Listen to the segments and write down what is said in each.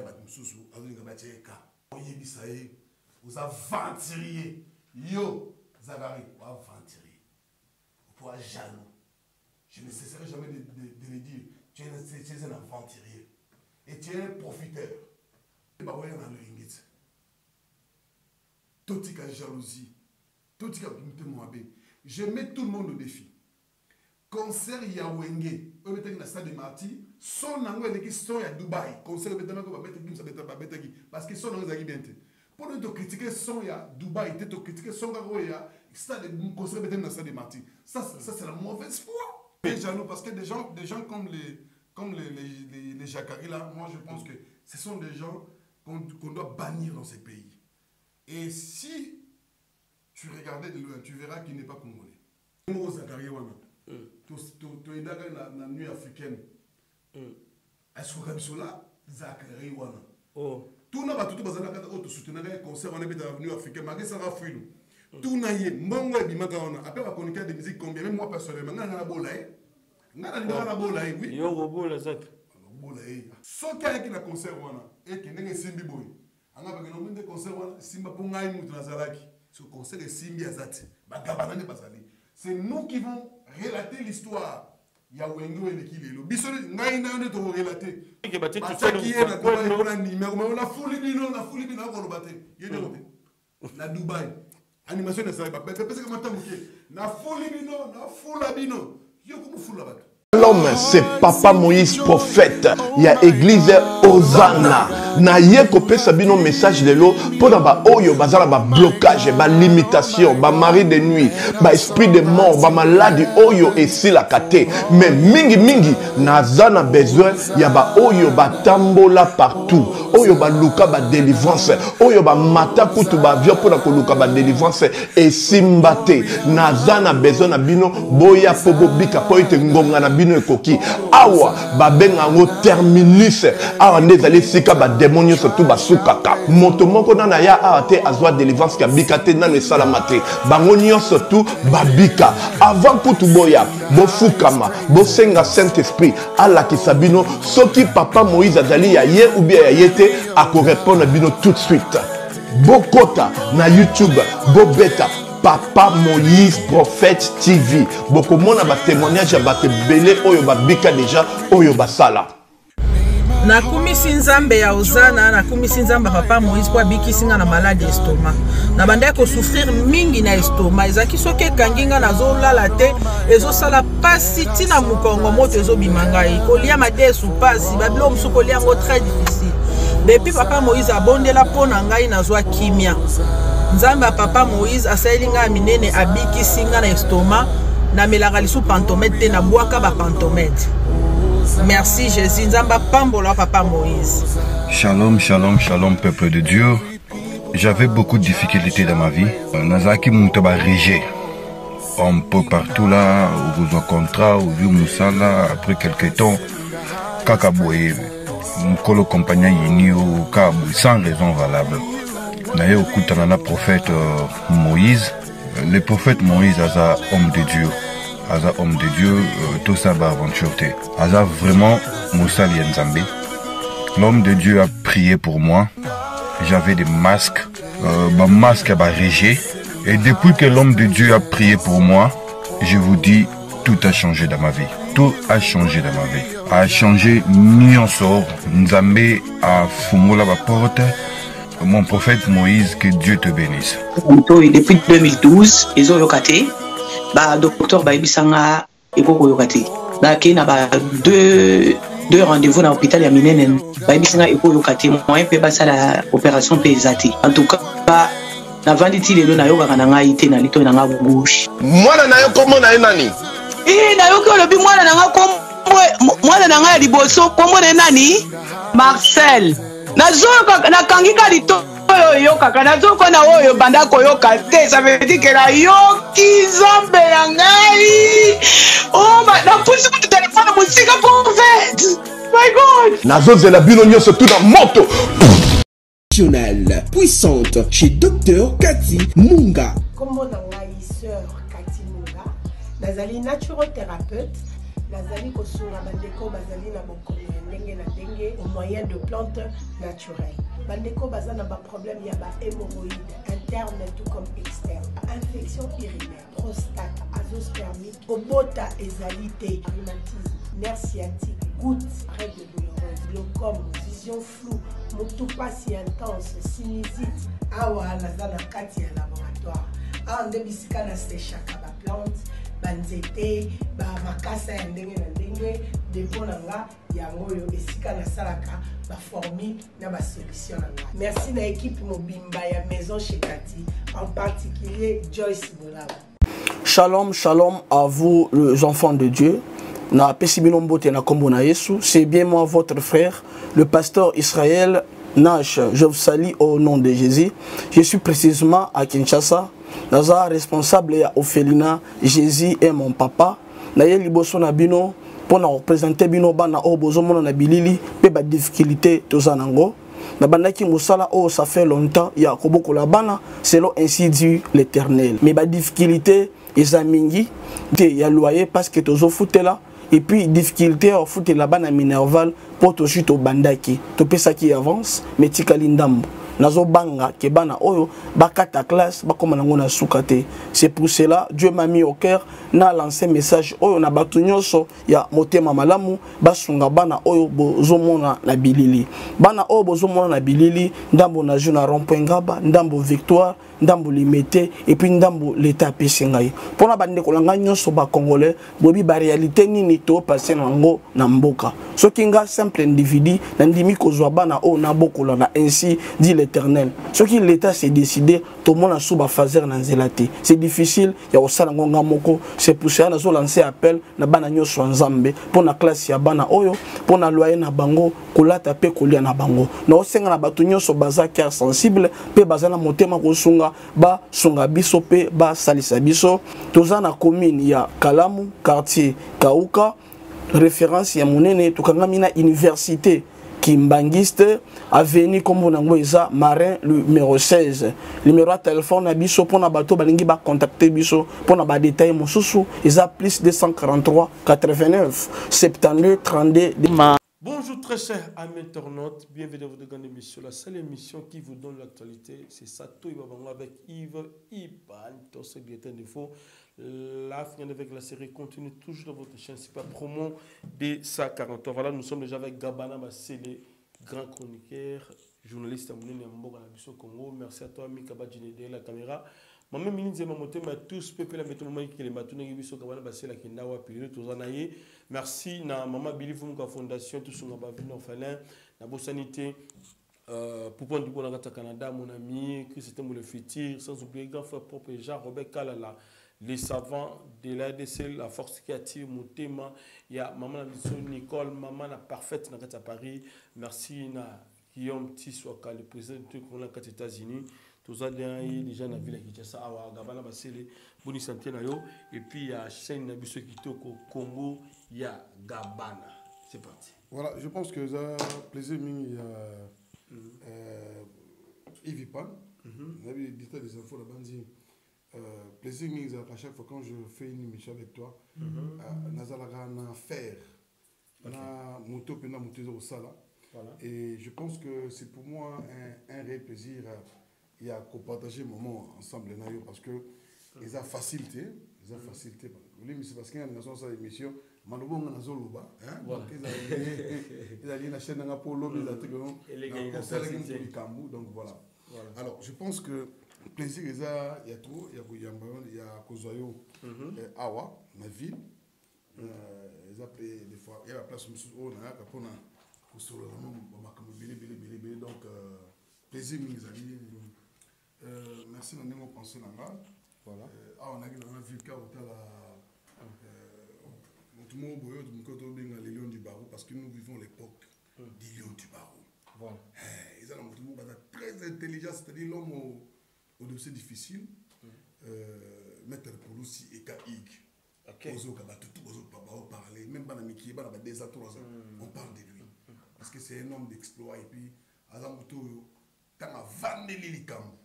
Batia Batmususu, Azulinga Batieka, Oyebisae, vous aventurier, yo, Zagari, vous aventurier, vous pouvez jaloux. Je ne cesserai jamais de le dire, tu es un aventurier et tu es un profiteur. Tout est jalousie, tout est je mets tout le monde au défi. Concert Yawenge, on va mettre stade de Marty, son angle est qui sont à Dubaï. Concert parce que son angle est bien. Pour nous critiquer son à Dubaï, tu critiquer son à stade de concert dans stade de Marty. Ça c'est la mauvaise foi. Je suis jaloux parce que des gens comme les Jacari là, moi je pense que ce sont des gens qu'on doit bannir dans ces pays. Et si tu regardais de loin, tu verras qu'il n'est pas congolais. Tu es dans la nuit africaine. Est-ce que tu es là? Zachary Wana. Tout n'a pas tout basé dans le soutenir un concert en nuit africaine. Malgré ça, va fuir. Tout n'a pas bon ouais bimaka on après va connecter des musiques combien même moi personnellement ngana na bolaye ngana na bolaye oui yo robola zak bolaye so kaya ki na concert wana et que ndenge simbi boy anga ba ngombe de concert wana simba po ngai mutu na zalaki ce concert de simbi azati ba gabana ne bazali c'est nous qui vont relater l'histoire ya wengo et l'équilibre biso ngai na ne to relater que battu tout ça qui est na Dubaï pour un numéro la folie bino ko lobaté yede na Dubaï animation de ça va parce que maintenant na folie bino na foula bino yo comme foula bato. L'homme, c'est Papa Moïse prophète. Il y a église Hosanna. Na ye kopé sabino message de l'eau pour ba oyo bazala ba blocage, ba limitation, ba mari de nuit, ba esprit de mort, ba maladie oyo et si la kate. Mais mingi nazana besoin ya ba oyo ba tambola partout. Oyo ba luka ba délivrance, oyo ba mata kutu ba vio pour na luka ba délivrance et simbate. Nazana besoin na bino boya pobo bika po ite ngonga na bino ekoki. Awa ba benga ngo terminus. Awa ndezali sika ba démonios surtout basukaka moto moko na ya ate azwa délivrance ka bikate na ne salamate bangonio surtout babika avant kutu boya bo fukama bo senga Saint Esprit ala kisabino soki Papa Moïse azali ya ye ou bien ya yete ako répondre bino tout de suite bokota na YouTube bo beta Papa Moïse prophète TV boko mona ba témoignage ba te belé oyo babika déjà oyo basala. Nakumisi nzambe ya Hosanna, nakumisi nzambe Papa Moïse kwa bikisinga na maladie estomac. Na banda ko souffrir mingi na estomac. Ezaki soke kanginga na zolala te, ezo sala pasi tina mukongo moto ezo bimangai. Kolia mate sou pasi, babilo musu kolia ngo très difficile. Depuis Papa Moïse abondela pona ngai na zwa kimia. Nzambe Papa Moïse asayelinga minene abikisinga na estomac, na melaka lisu pantomètre na bwaka ba pantomètre. Merci Jésus, Nzamba Pambola Papa Moïse. Shalom, shalom, shalom peuple de Dieu. J'avais beaucoup de difficultés dans ma vie. Nazaki Moutaba Régé. Un peu partout là, où vous en contrat, où vous Moussala, après quelques temps, Kakaboye, Mkolo compagnon Yini au Kabou, sans raison valable. D'ailleurs, au Koutanana prophète Moïse, le prophète Moïse est un homme de Dieu. Aza homme de Dieu, tout ça va aventure. Aza vraiment Moussa Lienzambe. L'homme de Dieu a prié pour moi. J'avais des masques, ma masque a régé. Et depuis que l'homme de Dieu a prié pour moi, je vous dis, tout a changé dans ma vie. Tout a changé dans ma vie. A changé Nyonsor, Nzambe a fumé la porte. Mon prophète Moïse, que Dieu te bénisse. Depuis 2012, ils ont locaté. Bah docteur ba ibisanga ekoko yokati ba kina ba deux rendez-vous dans l'hôpital ya minene ba ibisanga ekoko yokati moyen pe ba sala opération pe ezati en tout cas na vanditi lelo na yoka kana ngai te na lito na nga gauche mwana na yo komo na nani na yo ko lobi mwana na nga komo mwana na nga liboso komo na nani Marcel na zoka na kangika lito yo kaka na zoko na oyo banda koyoka te ça veut dire que la yoki zombe ya ngai oh na pusi ku téléphone musika prophète my god nazo zela bino nyonso tout dans moto puissante chez Docteur Cathy Munga. Comment na ngai sœur Cathy Munga nazali naturothérapeute nazali kosunga bandeko bazali na bokono ya ndenge na ndenge au moyen de plantes naturelles. Bandeko baza na problème ya hémorroïdes interne tout comme externe, infection urinaire, prostate, azoospermique, obota ezalité, rhumatisme, nerf sciatique, gouttes, règles douloureuses, glaucome, vision floue, motopathie intense, sinusite. Awa naza na kati ya laboratoire. Awa nde bisika na séchaka ba plante, banzete, ba makasa ya ndenge na ndenge, depo na nga yango yo esika na salaka ba formule na ba solution na nga. Merci na équipe mobimba ya Maison chez Cathy, en particulier Joyce Bolaba. Shalom, shalom à vous les enfants de Dieu. Na pesibino mbote na kombo na Yesu, c'est bien moi votre frère, le pasteur Israël Nash. Je vous salue au nom de Jésus. Je suis précisément à Kinshasa. Naza responsable ya Ophelina, Jésus est mon papa. Na ye liboso na bino pour représenter bino bana o bozo mona na bilili pe ba difficulté tozanango. Na bandaki musala oh ça fait longtemps ya koboko la bana selon ainsi dit l'Éternel. Mais ba difficulté ezamingi te ya loyer parce que tozo futela. Et puis difficulté au foot là-bas na Minerval pour to chute au bandaki to pesa qui avance mais tikali ndambo nazo banga ke bana oyo bakata classe bakoma nango na sukate. C'est pour cela Dieu m'a mis au cœur na lancé message oyo na batu nyonso ya motema malamu basunga bana oyo bozomona na bilili bana oyo bozomona na bilili ndambo na juna rond-point Ngaba ndambo Victoire ndambo limité et puis ndambo l'état pesingai pona bande kolanga nyonso ba congolais bobi ba réalité nini to passer nango na mboka soki nga simple individu na ndimi kozwa bana o na bokola na ainsi dit l'Éternel soki l'état s'est décidé to mona suba fazer na nzelate c'est difficile ya osala ngonga moko c'est pour ça nazo lancer appel na bana nyonso nzambe pona classe ya bana oyo pona loyer na bango kolata pe kolia na bango na osenga na batu nyonso baza cœur sensible pe bazana motema kosunga ba sunga biso pe ba salisa biso toza na commune ya Kalamu quartier Kauka référence ya monene tukangami na université Kimbangiste avenue comme nango eza Marin numéro 16 numéro de téléphone na biso pona bato balingi ba contacter biso pona ba détail mosusu eza plus 243 89 72 32. Bonjour très chers amis internautes, bienvenue dans votre grande émission, la seule émission qui vous donne l'actualité, c'est Sato Ibabango avec Yves Iban, tout ce qui est un défaut. La fin avec la série continue toujours dans votre chaîne, c'est pas promo de sa 40 ans. Voilà, nous sommes déjà avec Gabana, c'est les grands chroniqueurs, journalistes à Mboka au Congo. Merci à toi, Mika Badjine, de la caméra. Maman Minizé Mamote, mais tous peuple la méthode qui les matounes qui sont Gabana, c'est la Kindawa, puis tous en aïe. Merci na Maman Billy Fumuka Fondation, tous sont en orphelin, la bonne sanité. Pour prendre du bon au Canada, mon ami, que c'était mon futur, sans oublier grand frère propre Jean-Robert Kalala. Les savants de l'ADC, la force créative, mon thème, il y a maman Nicole, maman la parfaite à Paris. Merci na Guillaume Tissoaka, le président des États-Unis. Tout ça, déjà dans la ville de Kinshasa, à Gabana, c'est les bonnes santé. Et puis il y a Chaîne Nabiso Kitoko, Congo, il y a Gabana. C'est parti. Voilà, je pense que ça plaisir, il y a Yves Ipan, on a vu des infos là-bas. Plaisir à chaque fois quand je fais une émission avec toi, nazalaka na faire na moto pena moto au sala. Et je pense que c'est pour moi un réel plaisir il y a qu'on partager moment ensemble parce que ils ont facilité, oui mais c'est parce qu'il y a une ça émission malobo nga nazoloba hein donc ils a une chaîne na polo mais donc voilà. Alors je pense que plaisir il y a trop il y a Kozoyo Awa ma ville ils appellent des fois il y a la place où on a pour donc plaisir merci de nous penser là voilà on a vu dans la ville car tout le monde les lions du barreau parce que nous vivons l'époque des lions du barreau voilà ils ont très intelligent c'est-à-dire l'homme au dossier difficile, mettre pour aussi et caïque. Parler, même pas d'amitié, pas des 3 ans, on parle de lui. Parce que c'est un homme d'exploit et puis, à Zamuto, tant à vendre l'Ilicam.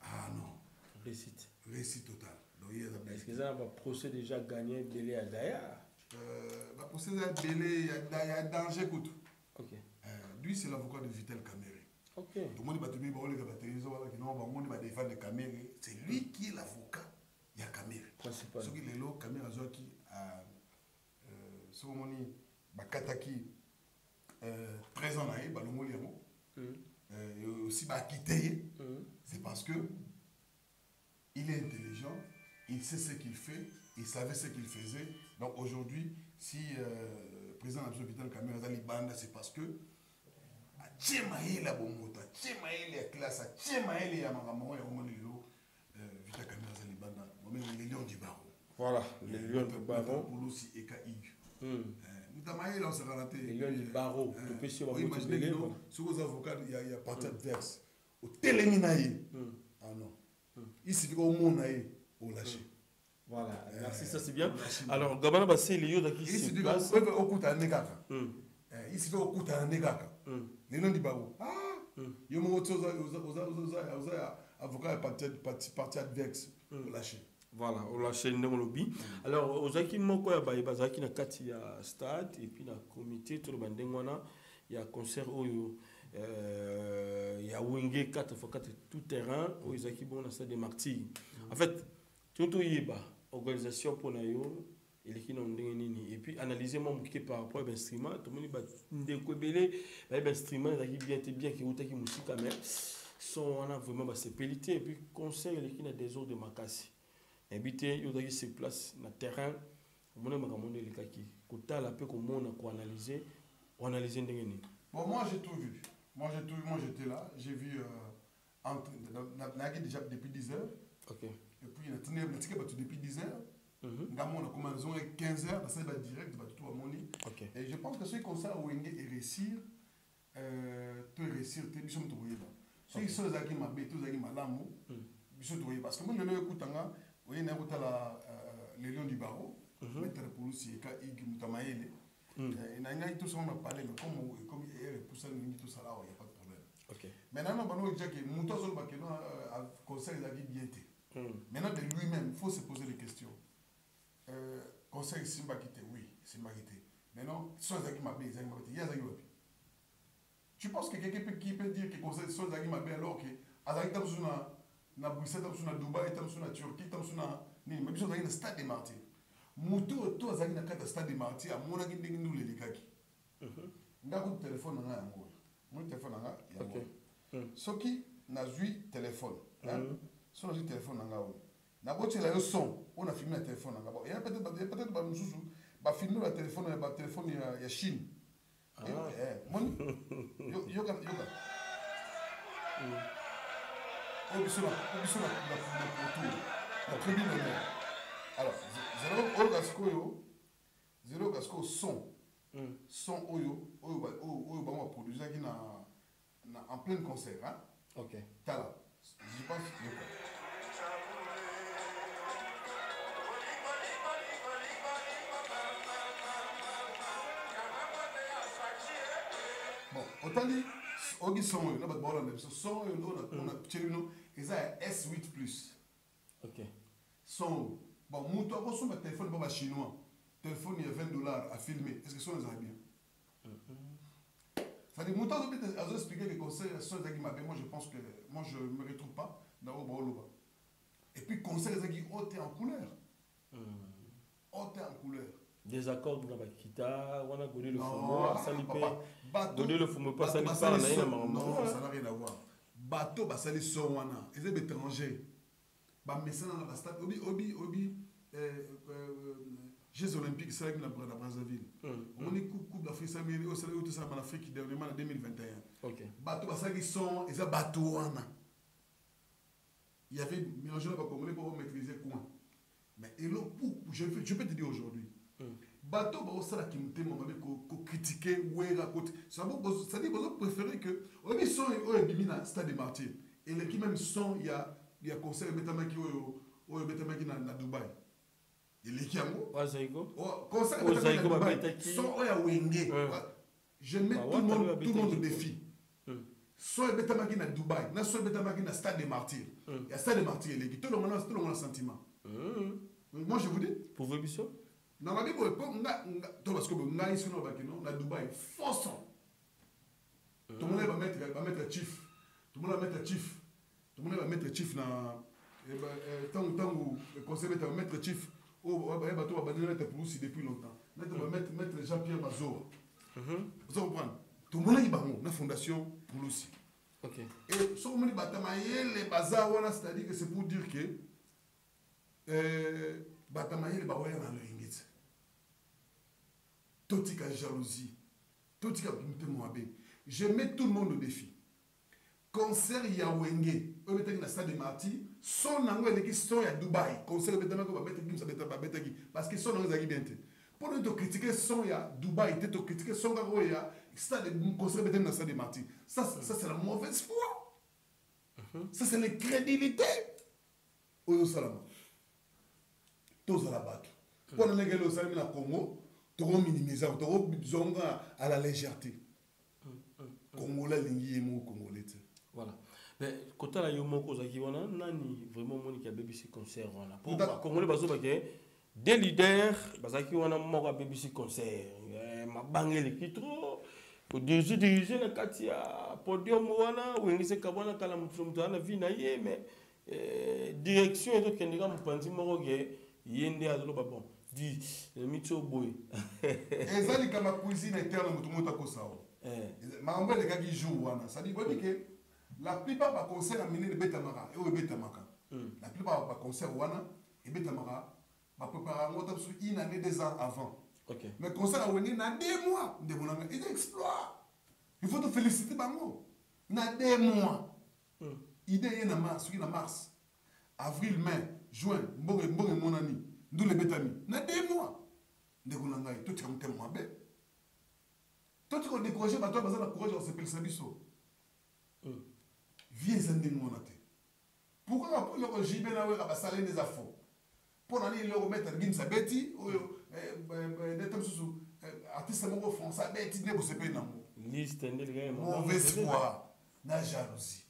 Ah non. Récite. Récite total. Est-ce que ça va procès déjà gagné Délé Adaya? procès il y a danger. Ok. Lui, c'est l'avocat de Vital Kamere. Ok. Tout le monde va te dire c'est lui qui est l'avocat. Il y a Kamere. Principal. Ce qui est là, Kamere Azoaki a ce moment Bakataki 13 ans naïe, Balongo Liamo. Et aussi quitté. C'est parce que il est intelligent, il sait ce qu'il fait, il savait ce qu'il faisait. Donc aujourd'hui, si le président de l'hôpital Kamere Azali Banda, c'est parce que Tchemaïla Bomota, Tchemaïla classe, Tchemaïla Yamamamoya Omonilo, Vita Kamere Azali Banda, les lions du barreau. Voilà, les lions du barreau. Pour aussi Ekaïg. Notamment, on s'est raté. Les lions du barreau. Imaginez, sur vos avocats, il y a partie adverse. Au téléminaï. Ah non. Il suffit qu'au monde aille au lâcher. Voilà, merci, ça c'est bien. Alors, Gabana Bassé, les lions qui se placent. Il suffit au coup d'un négaka. Il suffit au coup d'un négaka. Les lions du barreau. Ah! Il y a un autre avocat partie adverse au lâcher. Voilà, on lâche le lobby. Alors, aux acquis moko ya bazaki na kati ya stade et puis na comité tout le bandengwana, il y a concert oyo il y a wingé 4x4 tout terrain au Isaki bon na stade des Martyrs. En fait, tout yeba organisation pour nayo et qui n'ont nini et puis analyser mon qui par rapport à l'instrument, tout le monde ba ndeko belé ba instrument qui bien qui outaki musique mais sont on a vraiment ba sepelité et puis concert il qui na des ordres de makasi. Habité, il y a ces places dans le terrain. On a analysé, on analyse. Bon, moi j'ai tout vu. Moi j'étais là. J'ai vu déjà depuis 10 heures. Ok. Et puis il y a depuis 10 heures. On a commencé à 15 heures. Ça va direct. Ok. Et je pense que ceux qui ont ça, Wenge et réussir, peut réussir. Ceux qui sont les qui m'abaissent, tous les qui m'alamou. Parce que moi, je écoute oui, il y a les lions du barreau, maître Pouloussi et Kaïg Moutamaïle. Il y a tout ça, on a parlé, mais comme il y a tout ça, il n'y a pas de problème. Maintenant, on a dit que Moutazol Bakeno a conseil la vie bien. Maintenant, de lui-même, il faut se poser des questions. Conseil Simbakité, oui, Simbakité. Maintenant, soit Zaki Mabé, Zaki Mabé, il y a Zaki Mabé. Tu penses que quelqu'un qui peut dire que conseil soit Zaki Mabé alors que Azaki Tamsuna. Na Bruxelles, na Dubaï, na Turquie, na ni mais biso na stade des Martyrs. Muto to azaki na kata stade des Martyrs, amona ki ndenge nous les likaki. Ndako téléphone na yango. Mon téléphone na yango. Soki na zui téléphone, so na zui téléphone na ngawo. Na boti la yo son, on a filmé le téléphone na ngawo. Il y a peut-être ba mususu ba filmer le téléphone ya Chine. Mon yoga. La tribune d'honneur. Alors, zéro gasco son. Son oyo produit en plein concert. Hein? Ok. Tala. Je pense que bon, autant dit, on son là, son on a ils ont S8 plus. Ok. Son bon, mon toi on son téléphone pas chinois. Téléphone il y a $20 à filmer. Est-ce que son les a bien? Ça dit mon temps à expliquer les conseils sont des moi je pense que moi je me retrouve pas dans au Baoloba. Et puis conseil qui haute en couleur. Haute en couleur. Des accords dans la kita, on a donné le fumo, donné le fumo pas non, ça n'a rien à voir. Bateau basali sowana, ils sont étrangers. Ba messana na ba stade obi Jeux olympiques c'est avec la Brazzaville. On est coupe d'Afrique ça mais au Sénégal tout ça en Afrique dernièrement en 2021. OK. Bateau basali son, ils ont bateau wana. Il y avait mélangé là congolais pour maîtriser quoi. Mais et là je peux te dire aujourd'hui. Bateau ba osala ki mutema mabe ko critiquer wera côté ça dit vous préférez que obi son o ebimina stade des Martyrs et l'équipe même son il y a conseil betamaki o betamaki na Dubaï et l'équipe yango Zaïgo conseil betamaki na Dubaï son o ya wenge je mets tout le monde au défi son betamaki na Dubaï na son betamaki na stade des Martyrs il y a stade des Martyrs l'équipe tout le monde a sentiment moi je vous dis pour vous biso na babi boye po nga to parce que nga ici no bakino na Dubaï foson tout le monde va mettre chief tout le monde va mettre chief tout le monde va mettre chief na tangu conseil va mettre chief au bateau va mettre pour aussi depuis longtemps mettre Jean-Pierre Mazor vous comprenez tout le monde va na fondation pour aussi. OK. Et ce qu'on dit batamaye les bazar wana c'est-à-dire que c'est pour dire que batamaye les baroya na lingit. Totika jalousie, totika mtemoabe. Je mets tout le monde au défi. Concert ya Wenge, eux mettent na stade de Marty, son nango eleki son ya Dubaï. Concert betama ko ba betaki msa betaba betaki parce que son nango zaki bien te. Pour nous critiquer son ya Dubaï, te critiquer son garo ya stade de concert betama na stade de Marty. Ça c'est la mauvaise foi. Ça c'est l'incrédulité. Oyo salama. Tous à la batte. Pour nous les salami na Congo, toro minimiser, toro zonga à la légèreté. Congolais lingi emo congolais. Voilà. Mais quand la yo moko zaki wana nani vraiment moni ki a BBC concert wana. Pour congolais bazo ba ke des leaders bazaki wana moko a BBC concert. Ma bangeli ki trop. Pour diriger na kati ya podium wana wengise kabwana kala mutu na vie na ye mais direction ezo kendika mupanzi moko ke yende azolo ba bon. Di mitso boy. Ezali kama cuisine interne mutu mota ko sawo. Mais les gars qui jouent, ça dit que la plupart des concerts à miner le Betamara et au Betamaka. La plupart des concerts wana et Betamara va préparer une année, 2 ans avant. Mais le concert à Wani n'a 2 mois. Il est exploit. Il faut te féliciter, Bango. N'a 2 mois. Idée est en mars, mars, avril, mai, juin, bon mon ami, d'où le Betami. N'a 2 mois. Tout est comme témoin. Toi, tu as découragé, mais toi, tu as courage, on s'appelle Sabiso. Viens, Zandé, mon athée. Pourquoi après le JB, on va saler des affaires? Pour aller le remettre à Gimsa Betty, ou artiste français, Betty, ne vous savez pas. Liste, mauvaise foi, na jalousie.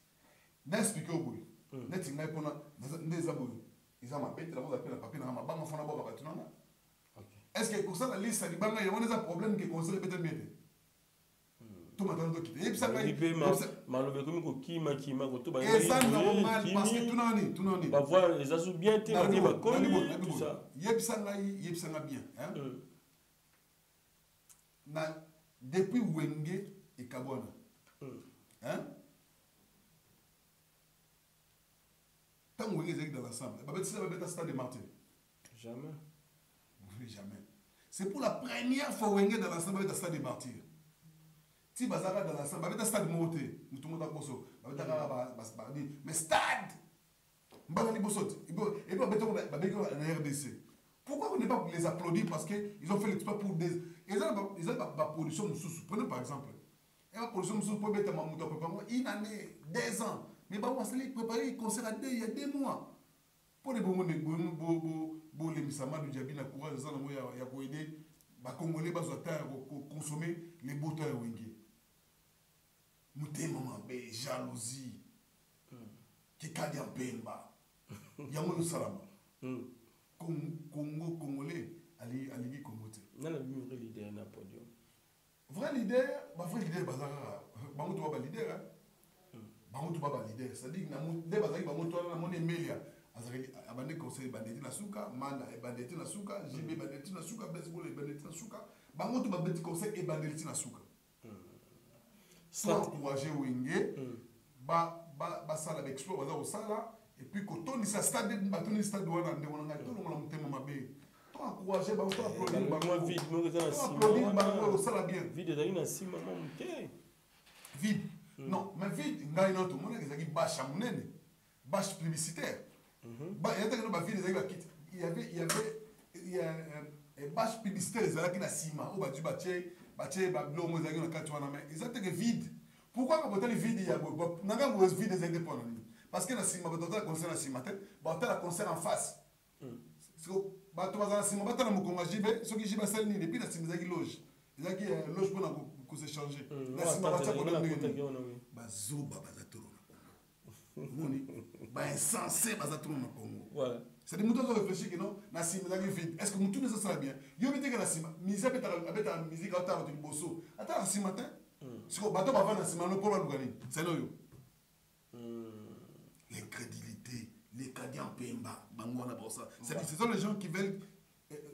N'a expliqué au bout. N'a pas dit pour des abonnés. Ils ont ma bête, là, vous appelez la papier, dans ma banque, on fait la boîte à est-ce que pour ça, la liste, il y a un problème qui est considéré peut-être mieux? Tout le monde quitter. Et puis ça va être malheureux comme kima et ça normal parce que tout n'en est. Va voir les azou bien tout ça. Yepsanga bien hein. Na depuis Wenge et Kabwana. Hein? Tant Wenge est dans l'ensemble. Ça va être stade de Martin. Jamais. Oui, jamais. C'est pour la première fois Wenge dans l'ensemble va être stade de Martyr. Si Bazara dans l'ensemble, va être stade monté, nous tout le monde a bosso, va être mais stade. Mbana bosso. Et puis va être la RDC. Pourquoi on n'est pas les applaudir parce que ils ont fait l'exploit pour des ils ont la production sous. Prenez par exemple. Et la production sous pour mettre ma moto préparer une année, 2 ans. Mais bah on s'est préparé le concert il y a 2 mois. Pour les bons bon les misama du diable na courage ça na ya ko aider ba congolais ba zota consommer les boutons wengi. Mutema mabe jalousie. Qui kadi en pemba. Yango salama. Congo congolais ali Congote. Na la vrai leader na podium. Vrai leader bazara bango to ba leader hein. Bango to ba leader, c'est-à-dire na de bazaki bango to na moni Emelia. Azali abande conseil bandeti na suka, manda e bandeti na suka, JB bandeti na suka, baseball e bandeti na suka. Bango to ba beti conseil e bandeti na suka. Soit encourager Wenge ba sala avec exploit baza au sala et puis quand on dit ça stade batoni stade wana nde wana tout le monde mutema mabe. To encourager ba to applaudir ba vide mo za applaudir ba au sala bien. Vide dali na sima mo mke. Vide. Non, mais vide ngai no to mona ezaki bâche munene. Bâche publicitaire. Il y a une bâche publicitaire qui est ciment, ou ils ont été vide. Pourquoi quand on est vide, il y a un vide des indépendants? Parce que le ciment, on a un concert en ciment, on a un concert en face. Tu vas dans le ciment, tu vas dans le Congo, ceux qui vont s'aligner, et puis il y a une loge. Il y a une loge pour s'échanger. La ciment, tu vas dans le Congo. Insensé bazatron na Congo. Voilà. C'est des moutons qui réfléchissent que non, na sima vide. Est-ce que mouton ne sera bien? Yo me dit que la sima, mise avec la musique à tard du bosso. Attends, la sima matin. Si on bateau va la sima, non pour la gagner. C'est non yo. L'incrédulité, les cadets en Pemba, Bangwana pour ça. Ce sont les gens qui veulent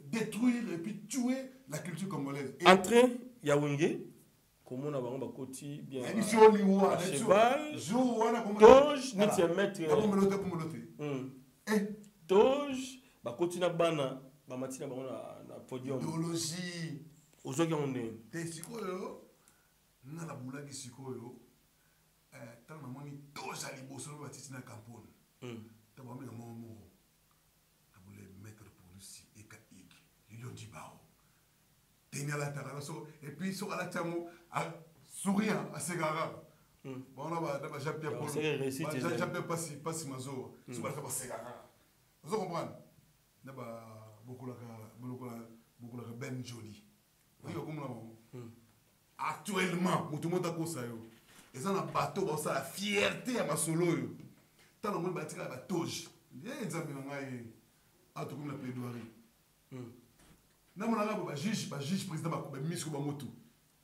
détruire et puis tuer la culture congolaise. Entrée, Yawenge, comme on a un côté bien. Cheval, Doge, nous sommes maîtres. Doge, continue à bana, matina na podium. Idéologie. Aujourd'hui on est. T'es sikoyo, na la boula qui sikoyo. Tant na moni Doge ali bosso na batisi na campone. T'as pas mis le mot mot. Na boule mettre pour nous si et kaik. Lilion dibao. Tenir la taranaso et puis sur la tamo souriant à Segara. Bon là bah j'appelle pour j'appelle pas si mazo. Sur la faire Segara. Vous comprenez? D'abord beaucoup la ben joli. Oui, actuellement, tout le monde a ça yo. Et ça na bateau ça la fierté à ma solo yo. Tant le monde bâtir la toge. Bien exemple ngai a tout comme la plaidoirie. Na mon arabe ba juge président ba misko ba motu.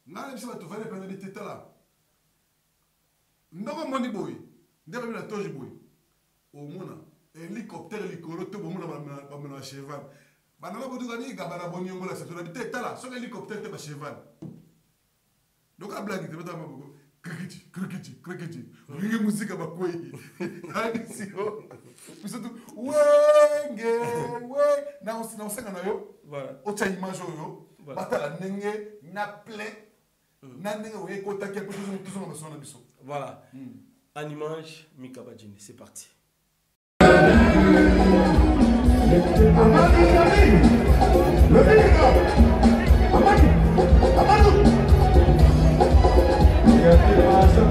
Na le ba to faire pendant des tétas là. Ndoko moni boy. Ndeba la toge boy. Au mona hélicoptère likolo to bomona ba mena cheval. Banana bodu gani gabana bonyongo la section habité tala sur hélicoptère te ba cheval. Donc a blague te bata maboko. Cricket. Ringe musique ba koyi. Hadi sio. Bisoto wenge na on senga na yo. Voilà. Ocha image yo. Bata la nenge na plein. Na nenge oye kota quelque chose tout son besoin na biso. Voilà. En image Mika Badjini, c'est parti. Yeah.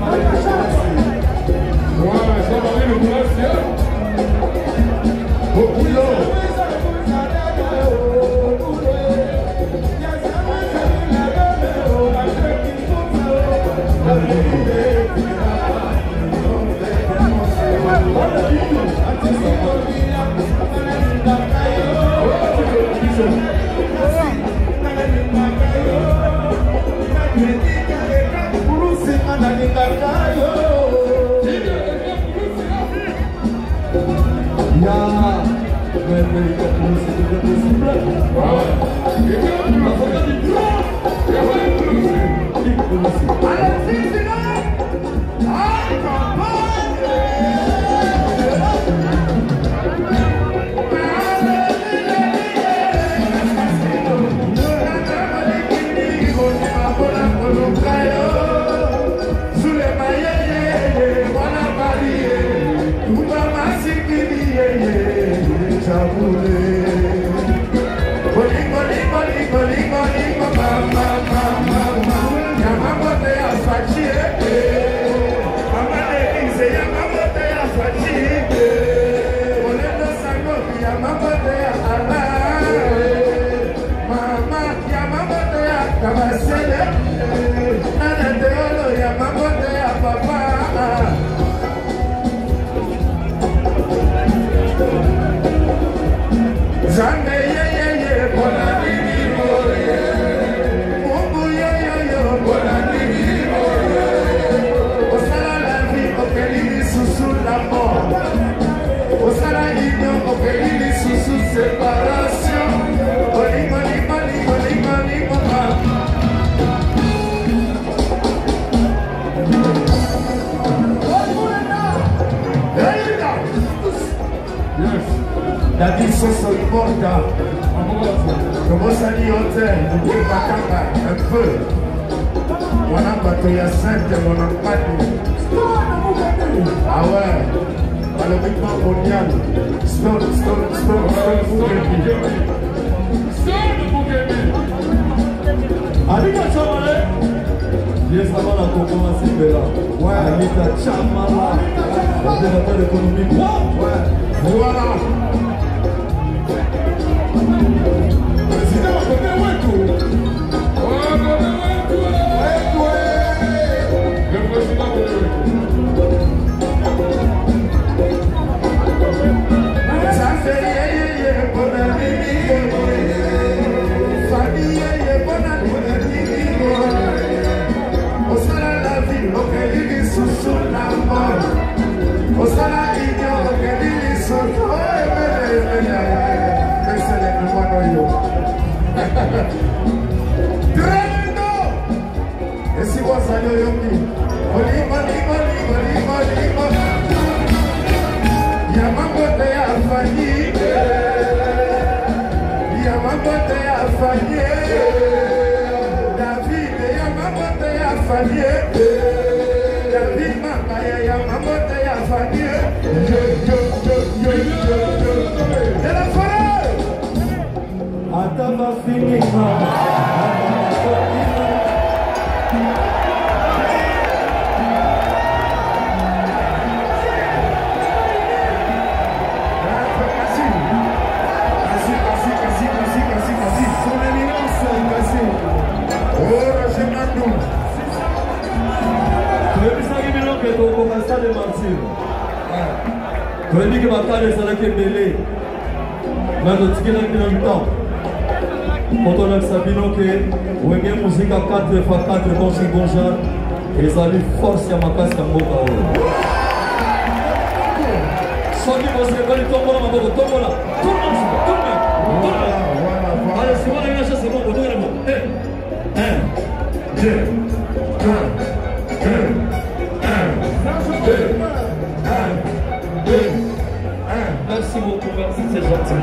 Merci beaucoup, merci, c'est gentil.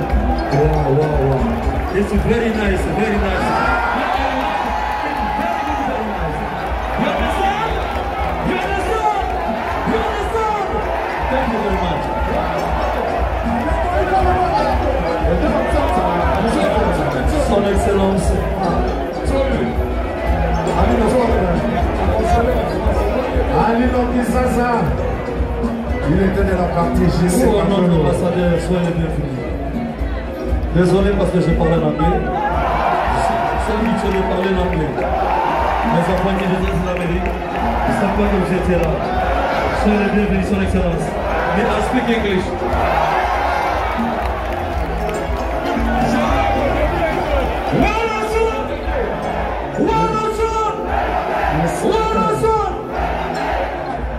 Wow, wow, wow. It's very nice, very nice. You understand? You understand? You understand? Thank you very much. Son Excellence. Il était de la partie GC. Oh, notre ambassadeur, soyez les bienvenus. Désolé parce que je parle en anglais. C'est habitué de parler en anglais. Mes enfants qui étaient en Amérique, ils ne savent pas que vous étiez là. Soyez les bienvenus, Son Excellence. Mais I speak English.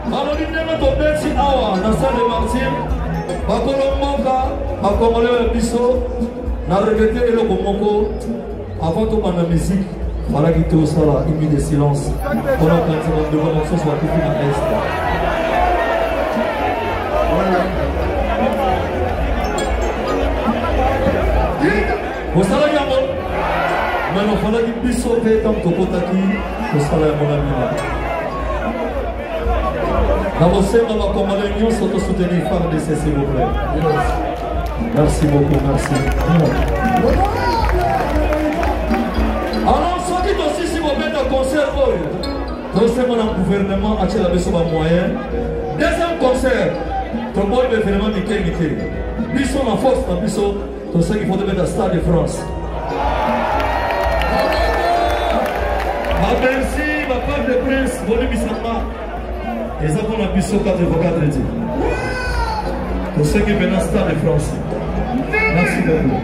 Alors, il y a un awa na salle de martyr bakolomoka bakongole ya biso na regretter eloko moko avant tobanda musique falaki tosala une minute de silence mpona kokanisa bandeko na mosusu bakufi na est kosalaki yango mano falaki biso mpe ntango tokotaki kosala yango na mina Navosenga va commander l'union surtout soutenir FARDC s'il vous plaît. Merci beaucoup, merci. Alors, ceux qui sont ici, vous mettez un concert, nous sommes dans le gouvernement, à la besoin de moyens. Deuxième concert, tout le monde veut vraiment niquer. Ils sont en force, ils sont tous ceux qui font mettre à Stade de France. Merci, ma part de prince, Volu Bissama. Les enfants ont pu sauter 84 dit. Pour ceux qui viennent à Stade de France. Merci beaucoup.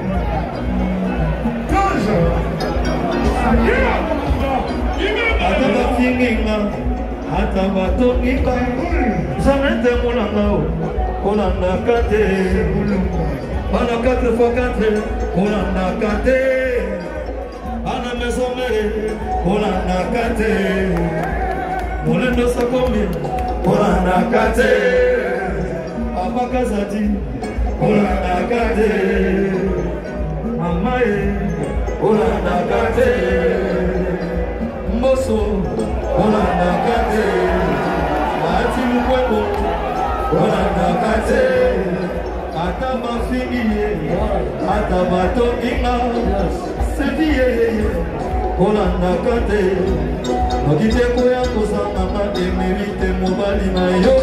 Molendo Sakomi, Olanda Kate, Papa Kazati, Olanda Kate, Mamae, Olanda Kate, Moso, Olanda Kate, Mati Mukwebo, Olanda Kate, Atama Figi, Atabato Inga, Seviye, Olanda Kate. Okite koya kozanga mama emerite mobali na yo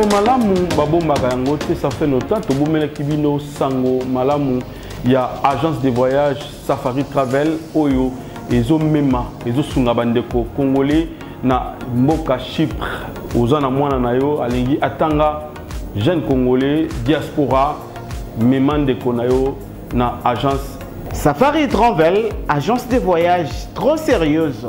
sango malamu babombaka yango te, ça fait longtemps tobomelaki bino sango malamu ya agence de voyage Safari Travel oyo ezomema ezosunga bandeko congolais na mboka Chypre. Ozana mwana na yo alingi atanga jeune congolais diaspora memandeko na yo na agence Safari Travel, agence de voyage trop sérieuse.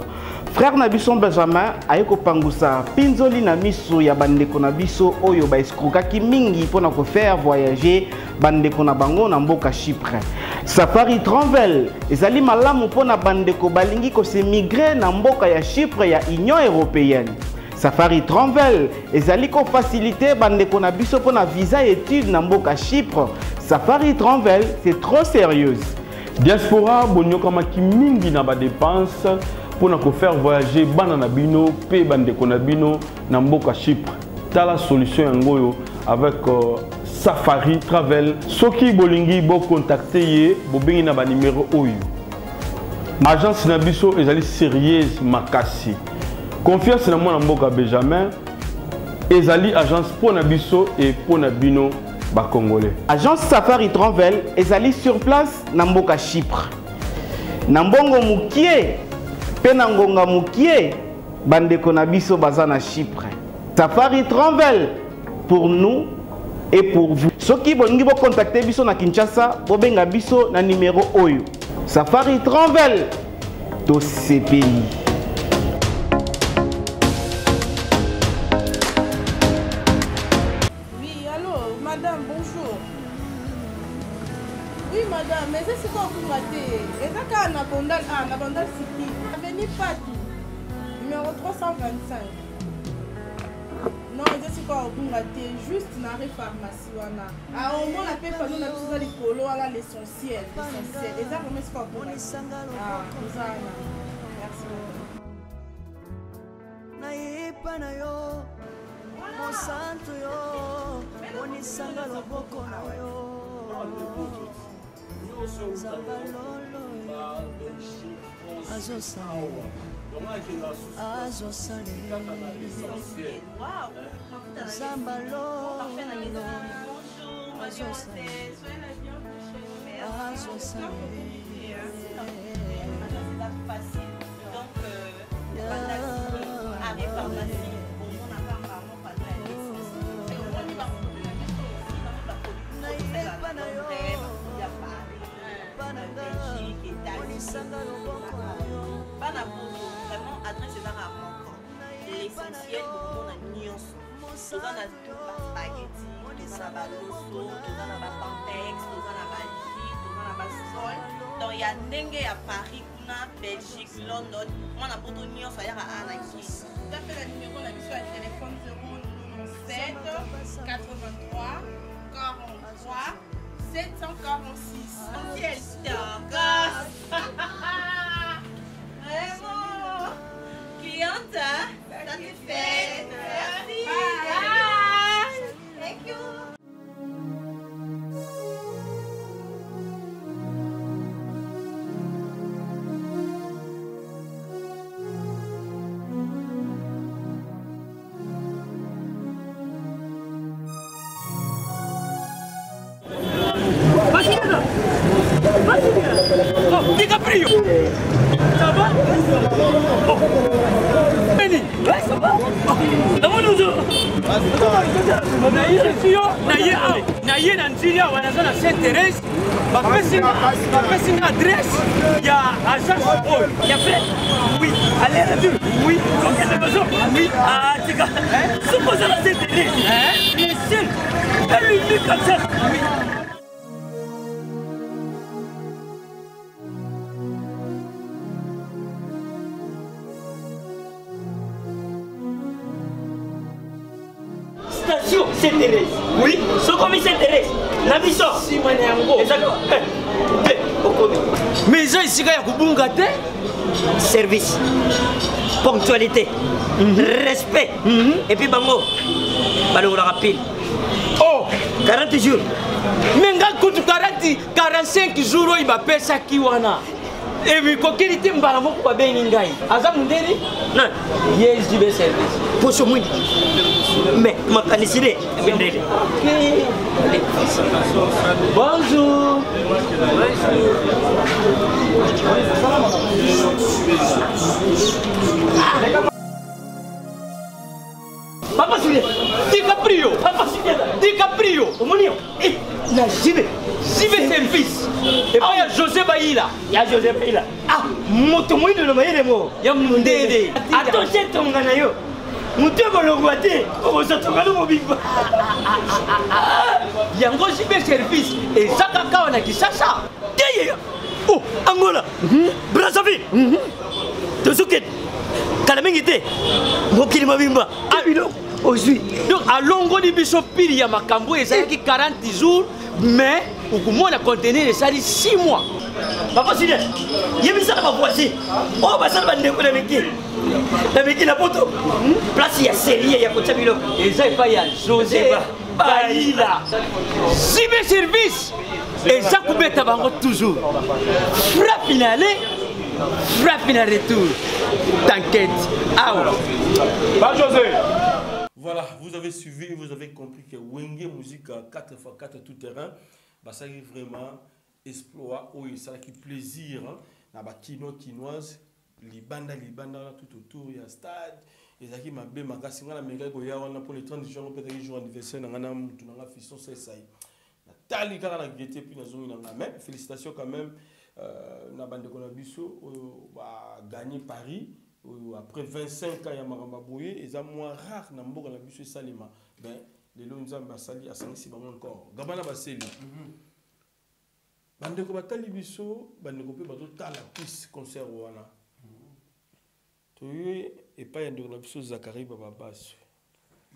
Frère Nabisson Benjamin ayeko pangusa pinzoli na miso ya bandeko na biso oyo ba eskrokaki mingi pona ko faire voyager bandeko na bango na mboka Chypre. Safari Travel ezali malamu pona bandeko balingi ko se migrer na mboka ya Chypre ya Union Européenne. Safari Travel ezali ko faciliter bandeko na biso pona visa étude na mboka Chypre. Safari Travel c'est trop sérieuse. Diaspora bonyoka maki mingi na ba dépenses pour nous faire voyager bana na bino pe bandeko na bino na mboka Chypre. T'as la solution yangoyo avec Safari Travel. Soki bolingi bo contacter ye bo bengi na ba numéro oyo. Agence na biso ezali sérieuse makasi. Confiance na moi na mboka Benjamin ezali agence pour na biso et pour na bino ba congolais. Agence Safari Travel ezali sur place na mboka Chypre. Na mbongo mukie Pena ngonga mukie bandeko na biso baza na Chypre. Safari Travel pour nous et pour vous. Soki bolingi bo contacter biso na Kinshasa, bo benga biso na numéro oyo. Safari Travel to CPI. Oui, allô, madame, bonjour. Oui, madame, mais c'est quoi vous ratez? Et ça, quand on a bandal City, avenue Pati, numéro 325. Non, je sais quoi vous ratez, juste dans la pharmacie. Ah, au moins, la paix, on a tout ça, les colos, l'essentiel. Et ça, vous mettez quoi vous ratez? Ah, vous avez. Merci beaucoup. Vraiment, adresse est à l'essentiel pour mon nuance. Tout ça, on a tout spaghetti, tout ça, on a loso, tout ça, on a pantex, tout ça, on a jus, tout ça, on a sol. Donc, il y a dengue à Paris, Belgique, London. Moi, on a pour tout nuance, il y a un acquis. Tu as fait la numéro, on a mis sur le téléphone 097 83 43 746. Quel stock! Vraiment, cliente, satisfaite. Merci. Bye. Thank you. DiCaprio. Ça va? Oh. Benny. Ouais, ça va? D'abord nous. Naïe Nantiria, on a la Sainte-Thérèse. Ma personne adresse. Il y a agence. Il y a fait. Oui. Allez, la deux. Oui. Donc, il y a besoin. Oui. Ah, c'est quoi? Suppose la Sainte-Thérèse. Il est seul. Elle lui dit comme ça. Oui. Sainte-Thérèse. Oui. Ce commis Sainte-Thérèse. La mission. Si, moi, exactement. Mais ça, ici, il y a un service. Ponctualité. Respect. Et puis, bango. Balo la rapide. Oh. 40 jours. Mais quand 45 jours, il va payer ça qui wana. Et puis, quand il était mbala moko ba bengi ngai. Aza mundeni? Non. Yes, JB service. Poso mwindi. Mais makanisile bendele. Bonjour. Papa Sule, DiCaprio, Papa Sule, DiCaprio, Omonio, la JB service. Et puis il y a José Baïla. Il y a José Baïla. Ah, moto mwindi no mayele mo. Ya mundede. Attention tongana yo. Moto bolongwate, obosatonga no mobimba. Yango JB service et Zaka Kawana Kisasa. Deye. Oh, Angola. Brazzaville. Tozuket. Kalamengite. Mokili mobimba. Ah, bino. Aujourd'hui. Donc à longo di biso pili ya makambo ezalaki 40 jours mais okomona contenir esali 6 mois. Papa Sile, yebisa na voici. Oh basala bandeko na meki. Na meki na poto. Place ya série ya kotia biloko. Eza epa ya José Baïla. JB service. Eza kubeta bango toujours. Frappe finale. Frappe finale retour. T'inquiète. Ah ouais. Pas José. Voilà, vous avez suivi, vous avez compris que Wenge Musique 4x4 tout terrain, bah ça est vraiment exploit, oui, ça qui plaisir, na ba quinoise, libanda tout autour, il y a stade, et ça qui m'a bien magasi ngala mega ko ya wana pour les 30 jours peut-être jour anniversaire na ngana mutu na fiston c'est ça. Na tali kala na gete puis na zongi na mais félicitations quand même na bande ko na biso ba gagner Paris. Après 25 ans, il y a Maramba Bouye, et c'est moins rare dans le la bus Salima. Ben, les lois nous ont basali à 5-6 encore. Gabana Baseli. Bande ko batali biso, bande ko pe bato tala piste concert wana. Tu et pas yando na biso Zakari Baba Bass.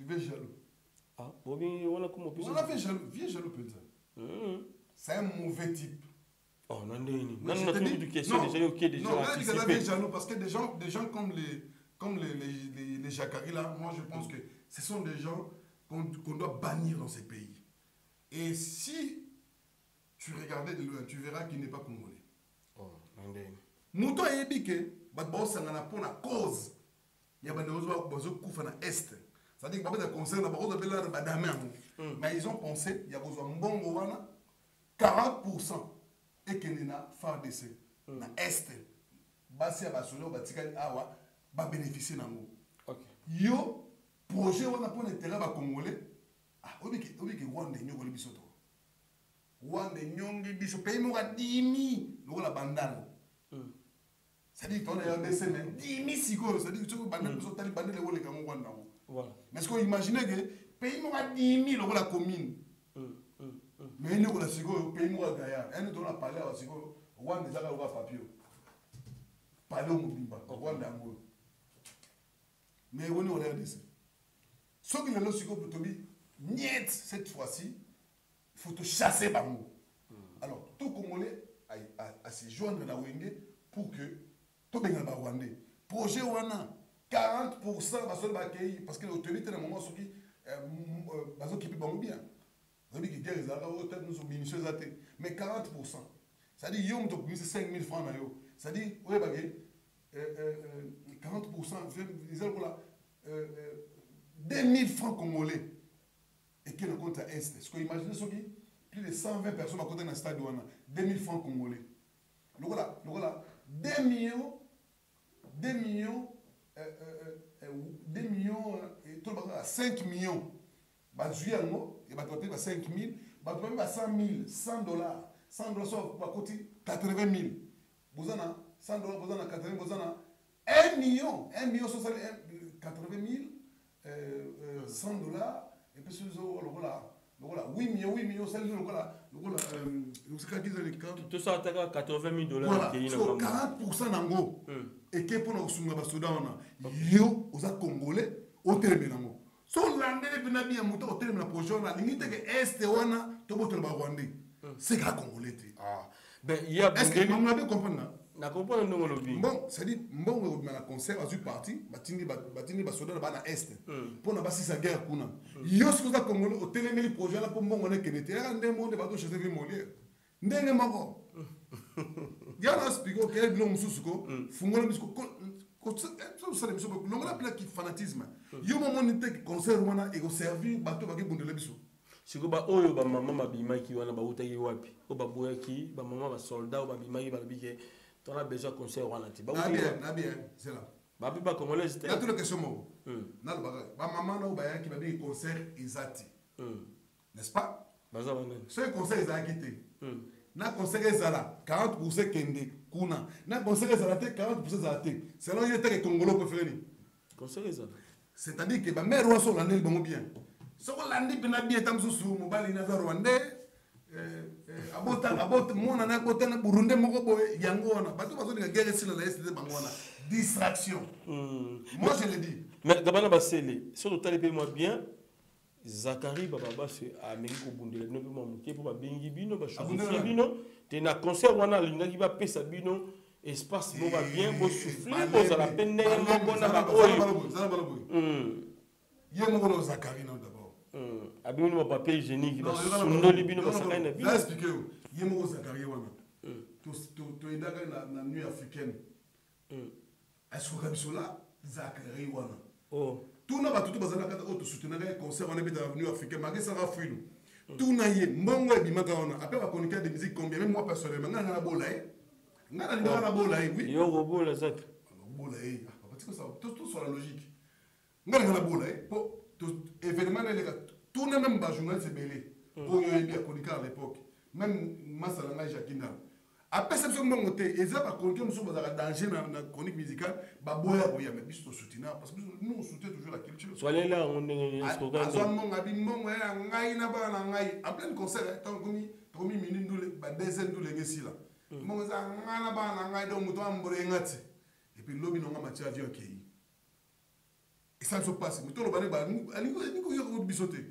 Il est jaloux. Ah, bon bien on a comment on a fait jaloux, vieux jaloux peut-être. C'est un mauvais type. Oh non, non, parce que des gens comme les Jacari là, moi je pense que ce sont des gens qu'on doit bannir dans ces pays. Et si tu regardais de loin, tu verras qu'il n'est pas congolais. Oh, non, Mouton a dit que pour la cause, il y a des gens qui ont fait est. C'est-à-dire qu'il y a des conseils, mais ils ont pensé qu'il y a besoin de bon 40%. Et qu'il y a FARDC na est basi ya basolo batikali awa ba bénéficier nango. Yo projet wana pour l'intérêt ba congolais ah obiki Rwanda nyongoli biso to. Rwanda nyongi biso pays mo ga 10 000 lokola bandana. Ça dit qu'on a des semaines 10 000 siko, ça dit que bandana biso tali bandana wole kango Rwanda. Voilà. Mais est-ce qu'on imagine que pays mo ga 10 000 lokola commune. Mais nous, on a dit que le pays est gaillard. Nous avons parlé à Sigo, Rwanda déjà a un papier. Parler au Mobimba, Rwanda est amoureux. Mais on est regardé ça. Ce qui est là, Sigo, pour te dire, niet cette fois-ci, il faut te chasser par nous. Alors, tout Congolais a se joindre à la Wenge pour que tout le monde Rwandais. Projet Wana, 40% parce que l'autorité, dans le moment, qui est bien. Mais 40%, c'est-à-dire que vous avez 5 000 francs. C'est-à-dire que 40%, ils ont 2 000 francs congolais. Et qui est le compte à Est. Est-ce que vous imaginez ce qui plus de 120 personnes à côté d'un stade, 2 000 francs congolais. Donc voilà, 2 millions, et tout le monde à 5 millions. Il y a 5 000, il y a 100 000, 100 dollars. 100 dollars sont côté 80 000. Vous avez 100 dollars, vous avez 80 000, vous avez 1 million. 1 million, 80 000, 100 dollars. Et puis, voilà, 8 millions, c'est le voilà. Tout ça, 80 000 dollars. Voilà, 40% d'ango. Et qui est pour nous soumettre à Soudan, yo, aux Congolais, au terme. So landele bina bien moto hotel na projet na limite que est wana to botel ba Rwandais c'est gra congolais. Ah ben il y a est-ce que on a comprendre na comprendre ndongo lobi bon c'est dit mbongo na concert azu parti batini ba soda ba na est pour na basi sa guerre kuna yo ce que za congolais hotel meli projet là pour mbongo na kenete ya ndé monde ba to chez vi Molière ndenge mako ya na expliquer OK bilo mususu ko fungola bisiko ko ça les biso longo la plaque fanatisme yo mo monite concert wana et au servir bato ba ki bundele biso siko ba oyo ba mama mabimaki wana ba utaki wapi o ba boyaki ba mama ba soldat o ba bimaki ba bike on a besoin concert wana ti ba bien c'est là ba biba congolais c'était là toute la question mo na ba mama na ba yaki ba bi concert ezati n'est-ce pas baza wana ce concert ezaki te na concert ezala 40% kende kuna na concert ezala te 40% ezala te selon il était congolais préféré concert ezala c'est-à-dire que ba mère wa so landel bango bien so ko landi bina bien tam so mobali na za rwandais abota mona na kota na Burundi moko boye yango wana bato bazo ninga guerre sila la est bango wana distraction moi je le dis mais gabana basele so totali pe moi bien Zakari baba se amengi ko bundela no pe mamuke po ba bengi bino ba choisir bino te na concert wana linga ki ba pesa bino espace bo ba bien bo souffler bo za la peine moko na ba oyo yemo ko Zakari non d'abord abino ba papier hygiénique ba sundoli bino ba sakay na bino expliquer yemo ko Zakari wana to idaka na nuit africaine est-ce que kabisola Zakari wana tout na batutu bazana kata auto soutenir un concert on est dans l'avenue africaine malgré ça va fuir tout na yé mbongo e bimaka wana après ba chroniqueur de musique combien même moi personnellement ngana na bolay ngana na bolay oui yo robola zak bolay parce que ça tout sur la logique ngana na bolay pour événement les gars tout na même ba journaliste belé pour yo bien chroniqueur à l'époque même masala na Jacquina a perception mbongo te eza ba chroniqueur muso bazaka danger na chronique musicale ba boya boya mais biso soutenir parce que nous on soutient toujours la culture soyez là on est slogan azo monga bimongo ya ngai na ba na ngai en plein concert tant komi minute ndule ba deuxième ndule ngesi là mongo za ngai na ba na ngai do muto ambore ngati et puis lobi no ngama tia avion kei et ça se passe muto lo bane ba ali ko yo bisote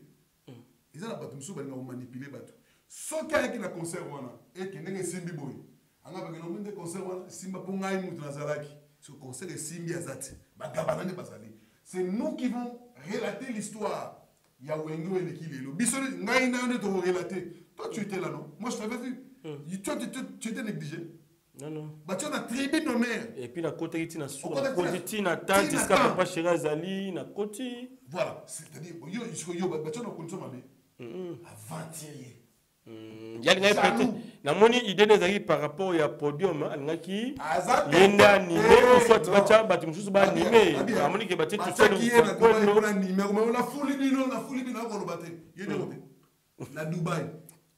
ils a ba tumso ba manipuler bato so kaya ki na concert wana et que ndenge simbi boy anga ba no minde concert wana simba po ngai mutu na zalaki ce concert est simbi azati ba gabana ne bazali c'est nous qui vont relater l'histoire ya wengo et l'équilibre biso ngai na ne to relater toi tu étais là non moi je t'avais vu tu étais négligé non bah tu as la tribune d'honneur et puis la côté qui na sur la côté na tante jusqu'à papa chéri Zali na côté voilà c'est-à-dire yo bah tu as condition mabe aventurier yali peut na moni idée des par rapport ya podium alingaki yenda animé soit bacha batu mususu ba animé amoni ke bache tout seul ko na animé ko la folie bino ko lo bate yende ko na Dubaï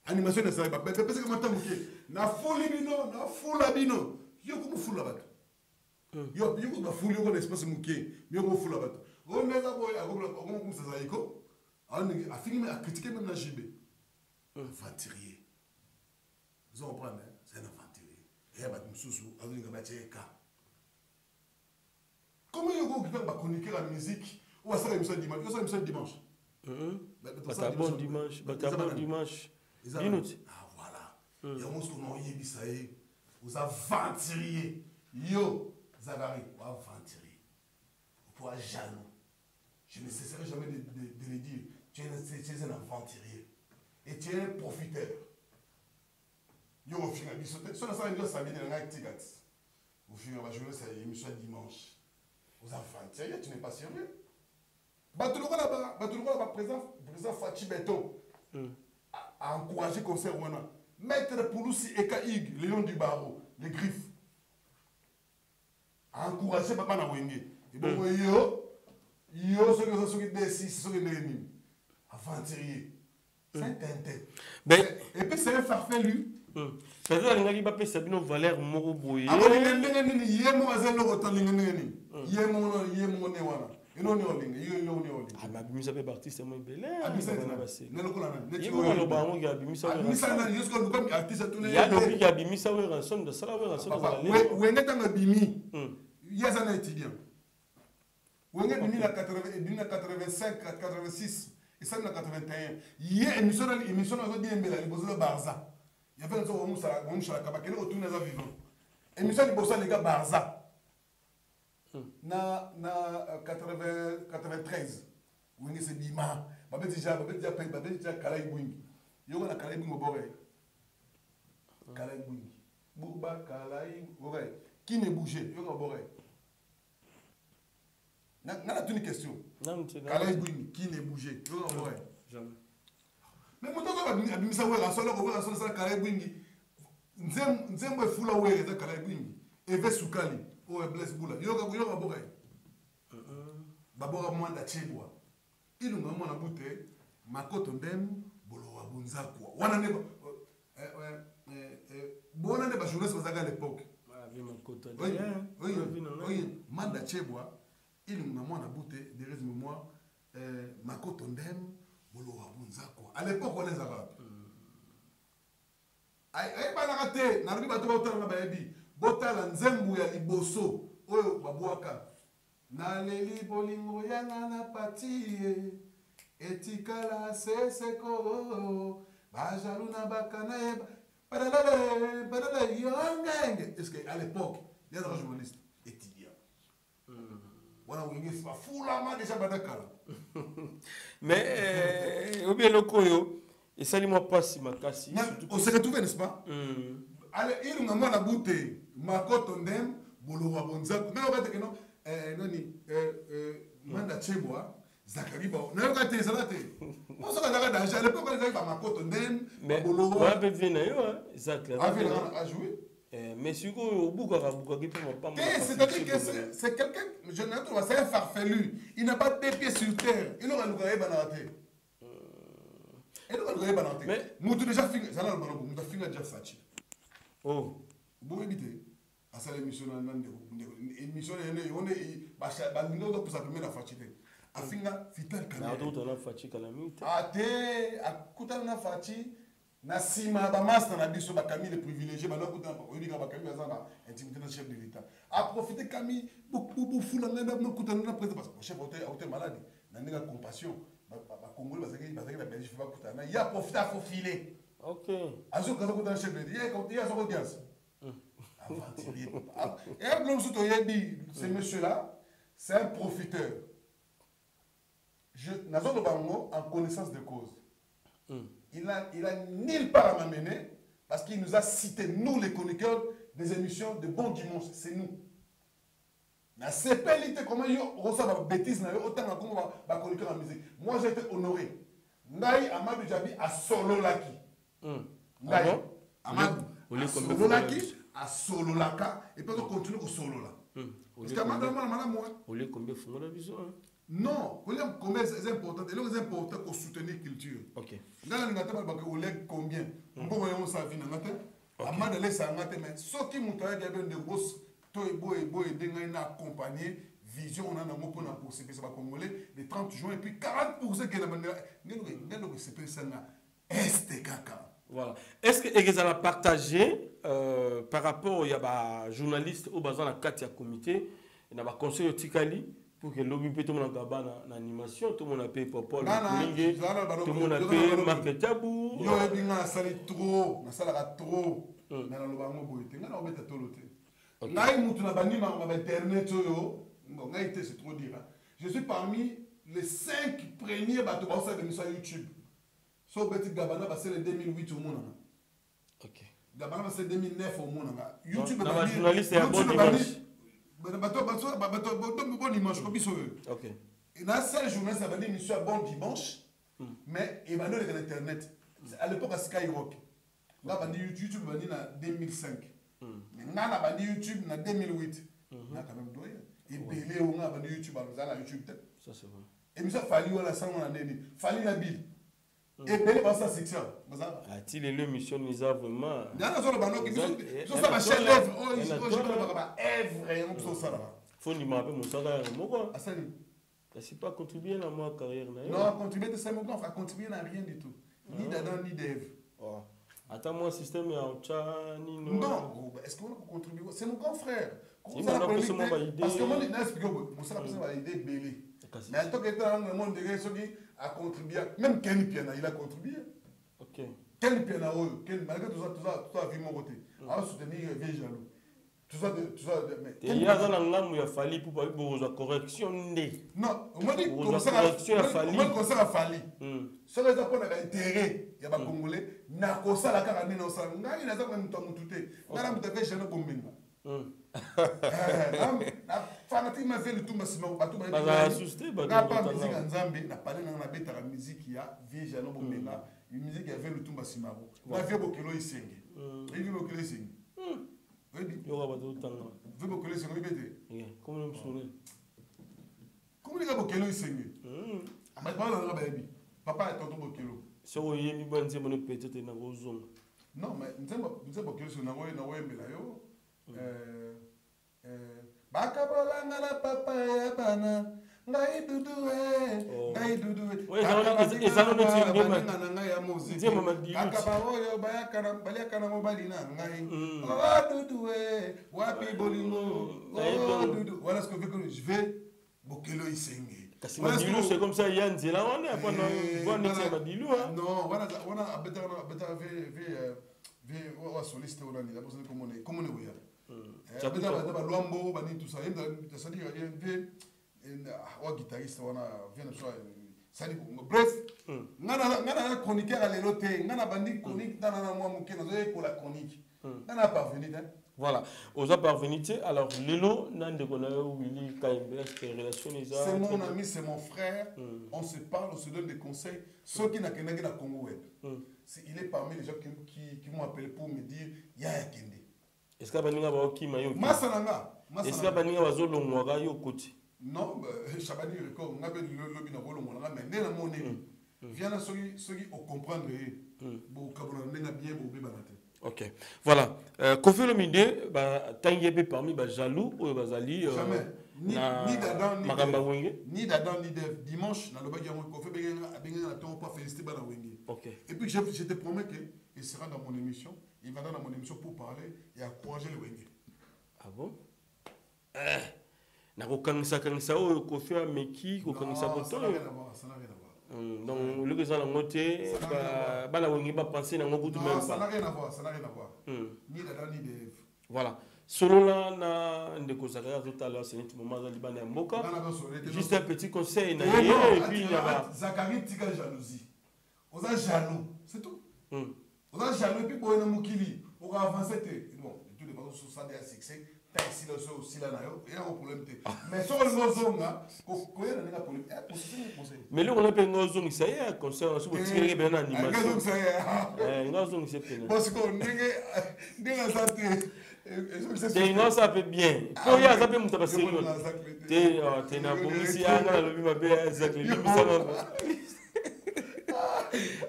animation na ça ba parce que matam ke na folie bino na fula bino yo ko fula batu yo ko ba folie ko l'espace muke yo ko fula batu on neza boy ako ko ça zaiko a fini à critiquer même la JB aventurier vous comprenez c'est un aventurier et ba mususu azulinga ba cheka comment yo go faire ba chroniquer la musique ou ça émission dimanche ça émission dimanche bon dimanche bon dimanche minute ah voilà yo mosco no yebisaye vous aventurier yo Zakari aventurier pour jaloux je ne cesserai jamais de le dire tu es un aventurier et tu es un profiteur. Yo au final, ça n'a pas samedi dans la ticket. Au final, la journée c'est émission dimanche. Aux enfants, tu n'es pas sérieux. Batuloko là-bas, président Fachi Beto a encouragé concert wana. Maître Pouloussi Eka Ig, Léon du Barreau, les griffes. A encouragé papa na wenge. Et bon yo ce qui décide, ce qui est aventurier. C'est un tintin. Et puis c'est un farfelu. C'est-à-dire qu'il n'y a pas de valeur moro boye. Ah bon, il y a mon azel le rotan lingeni. Il y a mon newana. Et non neoling, il y a neoling. Ah mais Bimisa fait partie c'est moins belle. Ah Bimisa na passé. Ne le kolana. Il y a le baron qui a Bimisa. Bimisa na jusqu'au comme artiste tout les. Il y a le qui a Bimisa ouais rançon de sala ouais rançon de la. Ouais ngeta na bimi. Il y a ça na étudiant. Ouais ngeta bimi na 85 86. Et ça, en 81. Il y a une émission dans le DMB, le Barza. Il y avait un jour où on s'est dit autour de la vivant. Émission de les gars Barza. Na 93. Où il s'est dit, Babé déjà Kalaï Bouing. Il y a Kalaï Bouing au bord. Kalaï Bouing. Bourba, Kalaï, Boré. Qui n'est bougé? Yoga Boré. N'a une question. Kalaï Bouini, qui n'est bougé? Yoga Boré. Jamais. Mais mon temps, je vais me dire, je vais Kalaï Bouini. Nzembo fula were za Kalaï Bouini. Eve Soukali. Oh, bless Boula. Yoga Boré. Babora Mwanda Chebwa. Il nous a bouté. Makoto Ndem, Bolo Abunzakwa. Wana neba. Bona neba journaliste à l'époque. Oui, Manda Chebwa. Il nous a bouté. Des raisons moi. Makoto Ndem, Bolo Abunzakwa. À l'époque, on les Arabes. Aïe, pas raté. N'a pas de na baby. Botala Nzembu ya liboso. Oyo babuaka. Na leli bolingo yanga na patie. Etikala seseko bajaluna bakana eba padala yongenge. Est-ce qu'à l'époque il y a des journalistes étudiants voilà où il pas foulama déjà badakala mais ou bien le koyo et ça lui pas si makasi on s'est retrouvé n'est-ce pas allez il nous a bouté makoto ndem bolo bonza mais on va dire que non nani manda chebwa Zakariba, on a regardé ça là. On s'est regardé dans à l'époque on avait pas makoto ndem bolo on a besoin là Zakariba a joué mais si au bout pas c'est-à-dire que c'est quelqu'un je n'ai pas c'est un farfelu il n'a pas de pieds sur terre il aura le gars banate il aura le gars banate mais nous déjà fini ça là le ballon nous fini déjà fatigué oh bon éviter à ça l'émission émission on est bandino donc pour ça première fatigué afinga vital kana d'autres na fatigué kana minute ate akutana na fatigué na sima ba master na biso ba Camille privilégié ba lokutana ba oyika ba Camille azaba intimité na chef de l'état a profiter Camille beaucoup fou na ngenda na kutana na président parce que chef auteur malade na ndinga compassion ba Congolais bazaki na Belgique ba kutana ya profiter à faufiler OK azo kaza kutana chef de l'état il y a son audience et l'homme surtout ce monsieur là c'est un profiteur. Nous avons en connaissance de cause. Il a nulle part à m'amener parce qu'il nous a cité, nous les chroniqueurs des émissions de Bon Dimanche. C'est nous. La CPLité, comment ils reçoivent des bêtises, autant que chroniqueur en musique. Moi, j'ai été honoré. Ndaï Amadou Djabi à Solo Laki. Ndaï Amadou à Solo Laki, à Solo Laka, et puis on continue au Solo là. Parce qu'Amadou, moi. On les combien font la vision. Non, combien c'est important. Et là, c'est important pour soutenir la culture. Ok. Là, on a combien. On peut voir ça vient. Amad les sangaté mais ce qui montre qu'il y a de grosses toi et boy et accompagner vision on a un mot pour la pour c'est pas congolais le 30 juin et puis 40% que la c'est ça est caca. Voilà. Est-ce que vous avez partagé par rapport il y a journaliste au bazar la carte comité il y a conseil au Tikali pour que l'objet tout le monde a en animation, tout le monde a payé pour Paul Lingue, tout le monde a payé Marc Tabou. Yo ebinga sali trop, na sala trop. Na lo bango boyete, ngana obeta tolote. Ngai mutu na bani ma internet yo, ngai te c'est trop dire. Je suis parmi les 5 premiers bateaux de mission YouTube. So beti Gabana ba c'est le 2008 au monde. OK. Gabana ba c'est 2009 au monde. YouTube ba journaliste est bon dimanche. Bon dimanche, comme ça. Ok. Et dans cette journée, ça va dire mission bon dimanche, mais il va nous sur Internet. À l'époque, à Skyrock. Là, on dit YouTube, on dit en 2005. Mais là, on dit YouTube en 2008. On a quand même doué. Et Bélé, on a dit YouTube, on a YouTube. Ça, c'est vrai. Et puis ça, Fali, on a ça, on a dit. Fali, la Bill. Et Bélé, on a ça, section. A-t-il l'émission, nous avons vraiment. Il y a un bandeau qui ça va chez l'œuvre. Oh, je faut ni m'appeler mon salaire. Moi, c'est pas contribuer à ma carrière. Non, contribuer, c'est mon grand, contribuer à rien du tout. Ni d'Adam, ni d'Ève. Attends, moi, système est en chat, ni non. Non, est-ce qu'on peut contribuer? C'est mon grand frère. Parce que moi, je n'explique pas. Mon salaire, c'est une idée belle. Mais en tant que monde de ceux qui a contribué, même Ken Piana, il a contribué. Ok. Ken Piana, malgré tout ça, vu mon côté. Alors, soutenir vieux jaloux. Tout ça, il y a un homme qui a fallu pour la correction. Non, on m'a dit que le conseil a fallu. Ce que les Japonais avaient intérêt il y a des Congolais, na kosala kaka nena osala ngai naza ko mutu mutu te ngana mutu fe jana komenga na fanatique ma fait le tout masima batu ba na pas musique en Zambie na parler na betara musique ya vie jana komenga une musique ya fait le tout masima na vie bokelo isenge et vie bokelo isenge oui yo ba do tanga vie bokelo isenge bete comment me sourire comment les bokelo isenge mais pas na baby papa est tonton bokelo so wo yemi banze mon peut-être na gozonga non mais nzembo bokelo so na wembela yo bakabolanga na papa ya bana ngai dudu ngai dudu na ngai ya muziki akaba oyo bayaka na mobali na ngai dudu wapi bolingo dudu voilà ce que je vais bokelo isenge kasi madilu c'est comme ça yanzi là on est pas non madilu non voilà beta ve wa soliste on a besoin comment on est Chabeta ba Luambo bani tout ça c'est-à-dire wa guitariste wana vient soit sali bref ngana chroniqueur à l'éloté ngana bandi chronique dans na moi muke nazo ko la chronique ngana parvenir voilà aux parvenir alors lelo nande ko na Willy Kaimbe est relation les c'est mon ami c'est mon frère on se parle on se donne des conseils ceux qui n'a kenaki na Congo web il est parmi les gens qui m'ont appelé pour me dire ya kende. Est-ce que baninga ba okima yo? Masananga. Est-ce que baninga ba zolongwa yo koti? Non, Chabani record ngabe lobi na bolongwa mais ndena moneli. Viens na soki au comprendre bo kabona ndenga bien bo be banate. OK. Voilà. Kofi Olomide ba tangebe parmi ba jaloux ou bazali jamais ni d'Adam ni d'Adam ni d'Ève dimanche na loba yango Kofi benga na ton pas féliciter bana wenge. OK. Et puis je te promets que il sera dans mon émission. Il va dans mon émission pour parler et encourager le Wenge. Ah bon? Na kokangisa kangisa o Kofi Ameki kokangisa boto. Ça n'a rien à voir, ça n'a rien à voir. Donc le que ça na ngote ba la Wenge ba penser na ngokutu même pas. Ça n'a rien à voir, ça n'a rien à voir. Ni d'Adam ni d'Ève. Voilà. Selon là na ndeko Zakaria tout à l'heure c'est un moment dans Liban et Mboka. Juste un petit conseil na et puis il y a Zakaria tika jalousie. On a jaloux, c'est tout. On a jamais pu pour un mokili pour avancer bon tout dépend de ça des succès t'as ici le so aussi là et un problème mais sur le nozonga ko yana ninga problème mais là on a pas nozonga ça y est concert on se tirer bien animation nozonga c'est bien parce que ninga ça te non ça fait bien ko ya ça peut muta passer te na bomisi anga lobi mabe exactly ça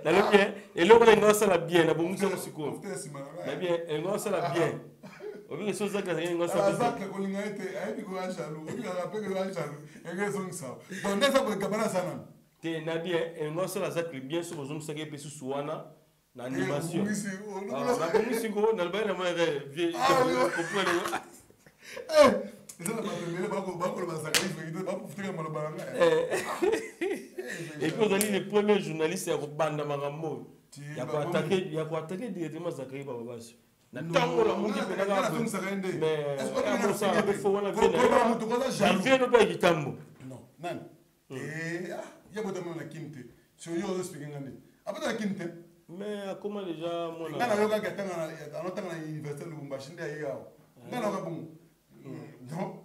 na le bien et là on a une salle bien na bomu so siko na bien et on salle bien obi que chose que ça ngasa ça que ko linga ete ai bi ko anjalo obi ka pe ko anjalo e ke so ngsa bon ndesa ko kabana sana te na bien et on salle ça bien so bozo msake pe suwana na animation na bomu siko na le ba na moi vie ko pour et puis on a les premiers journalistes à Banda Marambo. Il y a quoi attaquer directement Zakaria Bababashi. Na tango la mungi pe na mais ça a fait on a vu vient pas kitambo. Non, nan. Ya boto na kinte. So yo speaking ngani. Apa na kinte? Mais comment déjà mon na yo ka tanga na université Lubumbashi ndia yao. Na ka bon. Non,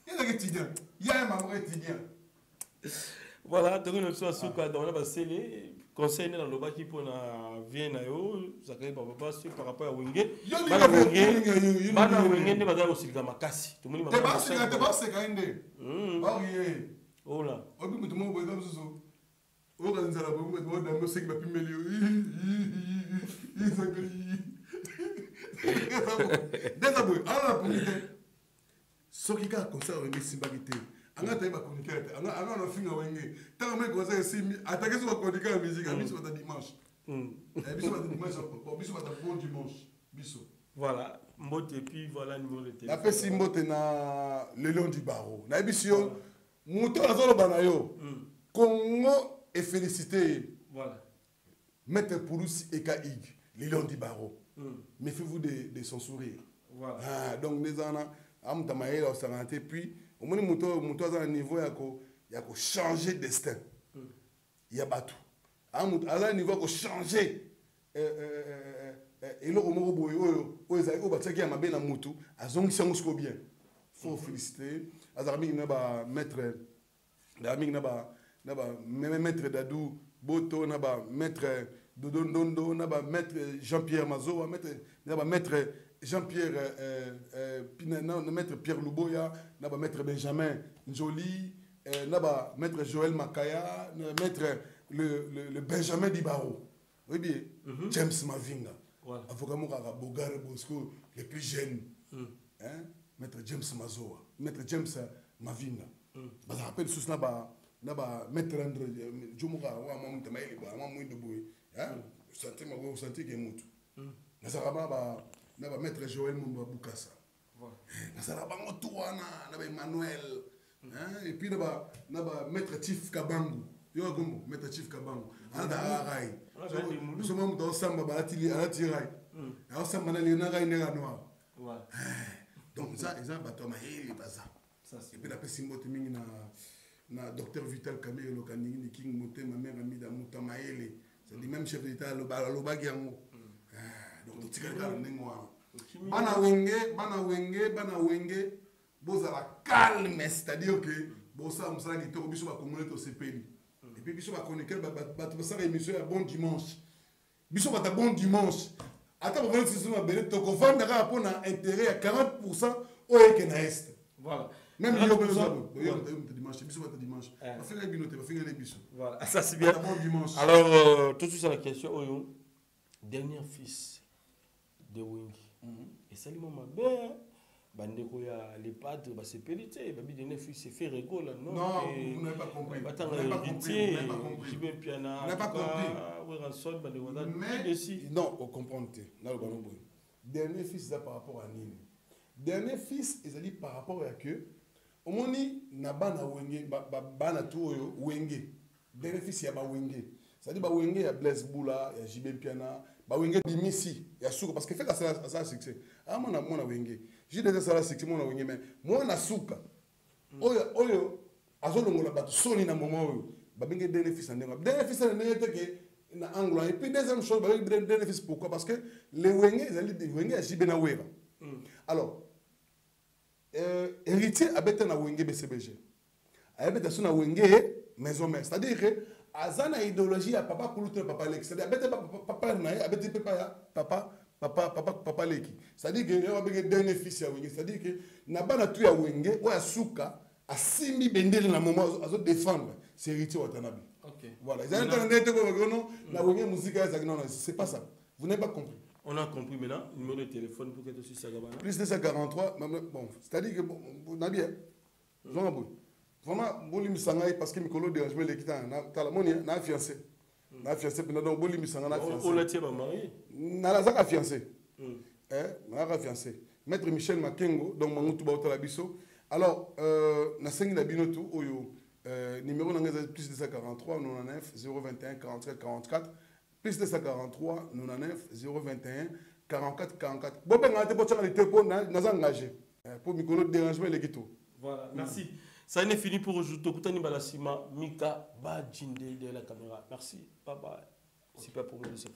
il y a des étudiants. Il y a un membre étudiant. Voilà, donc nous sommes sur quoi on a passé les conseils dans le bas qui pour na Vienne ça crée par rapport à Wenge. Bana Wenge ne va pas aussi comme Makasi. Tout le monde m'a pas c'est quand même. Ah oui. Oh là. Obi mutu mo boy comme ça. Organiser la bombe de dans le sec ma pimelio. Déjà boy, ala pour soki ka concert wenge simbakite anga tayi ba chroniqueur anga no finga wenge tant mais concert simbi attaquer sur chroniqueur musique biso ba dimanche biso ba dimanche biso ba bon dimanche biso voilà mbote puis voilà numéro de téléphone la pesi mbote na le lion du barreau na biso muto azolo bana yo Congo et félicité voilà Maître Pouloussi et Kaig le lion du barreau méfiez-vous de son sourire voilà donc les ana amutamaela osangana puis au moins muto aza na niveau ya ko changer destin ya bato à niveau ko changer eloko moko boye oyo ezali oyo batiaki ya mabe na mutu azongisi yango siko bien. Faut féliciter azala mingi na bamaître mingi na bamaître Dadou Boto na bamaître Dodondondo na bamaître Jean-Pierre Mazoa na bamaître Jean-Pierre maître Pierre Luboya na bamaître Benjamin Njoli na bamaître Joël Makaya na maître le Benjamin Dibaro. Oui bien, James Mavinga, avocat Moukara Bogare Bosco, les plus jeunes. Maître James Mazoa, Maître James Mavinga. Je rappelle sous Maître André Djumura, Maman Tamaïli, Maman Mouindouboui. Vous sentez qu'il y a moutou. Maître Joël Mumba Boukassa. Emmanuel. Et puis Maître Tif Kabangu. Maître Chief Kabangu. Nous sommes dans Samba Balatili à la tiraille. Alors Samba Naliona Noir. Donc ça, ils ont battu les bazar. Et puis la personne qui na docteur Vital Kamé le Kanini King Moté ma mère Amida Moutamaele. C'est le même chef d'État le Bagiango. Donc tu regardes Nengoa. Bana Wenge, bozala calme, c'est-à-dire que bossa musala ni to biso ba communauté au CPI. Et puis biso ba connecter ba ça émission bon dimanche. Biso ba bon dimanche. Attends, vous si vous avez to confondre rapport na intérêt à 40% au que na est. Voilà. Même yo dimanche, biso ba dimanche. On fait les binoté, on fait les biso. Voilà, ça c'est bien. Bon dimanche. Alors tout de suite à la question Oyo. Dernier fils de Wingi. Et ça lui m'a bien. Bandeko ya les pattes ba c'est périté babi de neuf c'est fait rigole non vous n'avez pas compris vous n'avez pas compris Jibé Piana vous n'avez pas compris mais non on comprend là le ballon boy dernier fils ça par rapport à Nini dernier fils ils allaient par rapport à que au moni na bana wenge bana tout wenge dernier fils ya ba wenge ça dit ba wenge ya Blaise Boula ya Jibé Piana ba wenge dimisi ya suka parce que fait ça succès ah mona wenge j'ai déjà ça succès mona wenge mais moi na suka oyo azolongola bato soni na moment oyo ba benge bénéfice ndenge bénéfice ndenge que na anglo et puis deuxième chose ba bénéfice pourquoi parce que les wenge ils allaient wenge ya Jibé na wera alors héritier abeta na wenge BCBG abeta sona wenge maison mère c'est-à-dire que azana idéologie ya papa kuluto papa leki c'est-à-dire abete papa na abete papa leki c'est-à-dire que yo abenge dernier fils ya wenge c'est-à-dire que na bana tu ya wenge o asuka asimi bendele na moment azo défendre c'est héritier watanabi. OK. Voilà, ils ont entendu que non la wenge musique non c'est pas ça. Vous n'avez pas compris. On a compris maintenant numéro de téléphone pour que tu sois Sagabana. Plus 243 bon, c'est-à-dire que bon na bien. Vraiment, Boli Missangaï parce que Mikolo dérange les quittants. Na fiancé. Na fiancé, puis donc Boli Missanga na fiancé. On l'a tiré marié. Na la fiancé. Na fiancé. Maître Michel Makengo, donc Mangoutou Bautala Bisso. Alors, na 5 na binotou, oyo, numéro n'a plus 243 99 021 43 44. Plus 243 99 021 44 44. Bon, ben, on a été pour les tépos, n'a engagé. Pour Mikolo dérange les quittants. Voilà, merci. Ça n'est fini pour aujourd'hui. Tokutani Balasima, Mika, Bajinde de la caméra. Merci. Bye bye. C'est pas pour moi de se